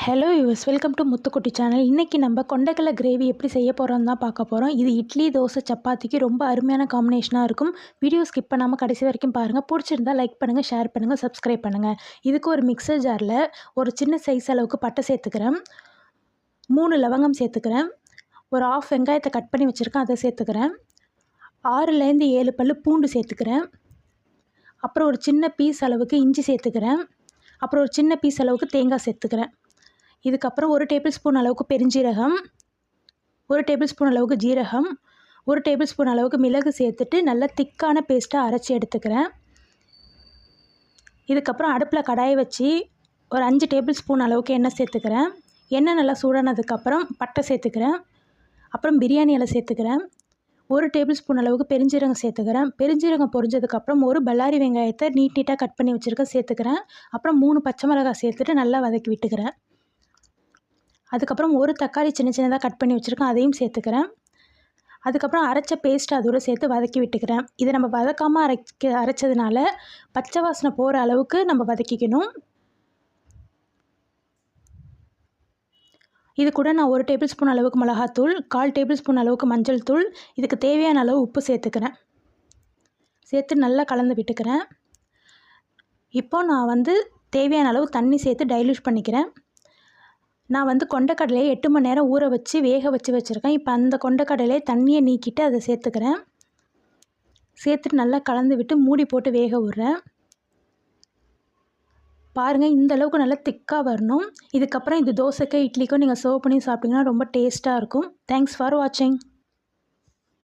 Hello use welcome to Muthukutty channel. இன்றைக்கி நம்ம கொண்டைக்கடலை gravy எப்படி செய்ய போகிறோம் தான் பார்க்க போகிறோம். இது இட்லி, தோசை, சப்பாத்திக்கு ரொம்ப அருமையான காம்பினேஷனாக இருக்கும். வீடியோ ஸ்கிப் பண்ணாமல் கடைசி வரைக்கும் பாருங்கள். பிடிச்சிருந்தால் லைக் பண்ணுங்கள், ஷேர் பண்ணுங்கள், சப்ஸ்கிரைப் பண்ணுங்கள். இதுக்கு ஒரு மிக்சர் ஜாரில் ஒரு சின்ன சைஸ் அளவுக்கு பட்டை சேர்த்துக்கிறேன், 3 லவங்கம் சேர்த்துக்கிறேன், ஒரு ஆஃப் வெங்காயத்தை கட் பண்ணி வச்சுருக்கேன் அதை சேர்த்துக்கிறேன், 6லேருந்து 7 பல் பூண்டு சேர்த்துக்கிறேன், அப்புறம் ஒரு சின்ன பீஸ் அளவுக்கு இஞ்சி சேர்த்துக்கிறேன், அப்புறம் ஒரு சின்ன பீஸ் அளவுக்கு தேங்காய் சேர்த்துக்கிறேன். இதுக்கப்புறம் 1 டேபிள் ஸ்பூன் அளவுக்கு பெருஞ்சீரகம், 1 டேபிள் ஸ்பூன் அளவுக்கு ஜீரகம், 1 டேபிள் ஸ்பூன் அளவுக்கு மிளகு சேர்த்துட்டு நல்லா திக்கான பேஸ்ட்டாக அரைச்சி எடுத்துக்கிறேன். இதுக்கப்புறம் அடுப்பில் கடாயை வச்சு ஒரு 5 டேபிள் ஸ்பூன் அளவுக்கு எண்ணெய் சேர்த்துக்கிறேன். எண்ணெய் நல்லா சூடானதுக்கப்புறம் பட்டை சேர்த்துக்கிறேன், அப்புறம் பிரியாணி இலை சேர்த்துக்கிறேன், 1 டேபிள் ஸ்பூன் அளவுக்கு பெருஞ்சீரகம் சேர்த்துக்கிறேன். பெருஞ்சீரகம் பொரிஞ்சதுக்கப்புறம் ஒரு பல்லாரி வெங்காயத்தை நீட்டாக கட் பண்ணி வச்சுருக்கேன் சேர்த்துக்கிறேன். அப்புறம் 3 பச்சை மிளகாய் சேர்த்துட்டு நல்லா வதக்கி விட்டுக்கிறேன். அதுக்கப்புறம் ஒரு தக்காளி சின்னதாக கட் பண்ணி வச்சுருக்கேன் அதையும் சேர்த்துக்கிறேன். அதுக்கப்புறம் அரைச்ச பேஸ்ட் அதோடு சேர்த்து வதக்கி விட்டுக்கிறேன். இதை நம்ம வதக்காமல் அரைச்சதுனால பச்சை வாசனை போகிற அளவுக்கு நம்ம வதக்கிக்கணும். இது கூட நான் 1 டேபிள் ஸ்பூன் அளவுக்கு மிளகாத்தூள், 1/4 டேபிள் ஸ்பூன் அளவுக்கு மஞ்சள் தூள், இதுக்கு தேவையான அளவு உப்பு சேர்த்துக்கிறேன். சேர்த்து நல்லா கலந்து விட்டுக்கிறேன். இப்போது நான் தேவையான அளவு தண்ணி சேர்த்து டைல்யூட் பண்ணிக்கிறேன். நான் கொண்டைக்கடலையை 8 மணி நேரம் ஊற வச்சு வேக வச்சுருக்கேன். இப்போ அந்த கொண்டைக்கடலையை தண்ணியை நீக்கிட்டு அதை சேர்த்துக்கிறேன். சேர்த்துட்டு நல்லா கலந்து விட்டு மூடி போட்டு வேக விட்றேன். பாருங்கள், இந்த அளவுக்கு நல்லா திக்காக வரணும். இதுக்கப்புறம் இது தோசைக்கோ இட்லிக்கோ நீங்கள் சர்வ் பண்ணி சாப்பிட்டிங்கன்னா ரொம்ப டேஸ்ட்டாக இருக்கும். தேங்க்ஸ் ஃபார் வாட்சிங்.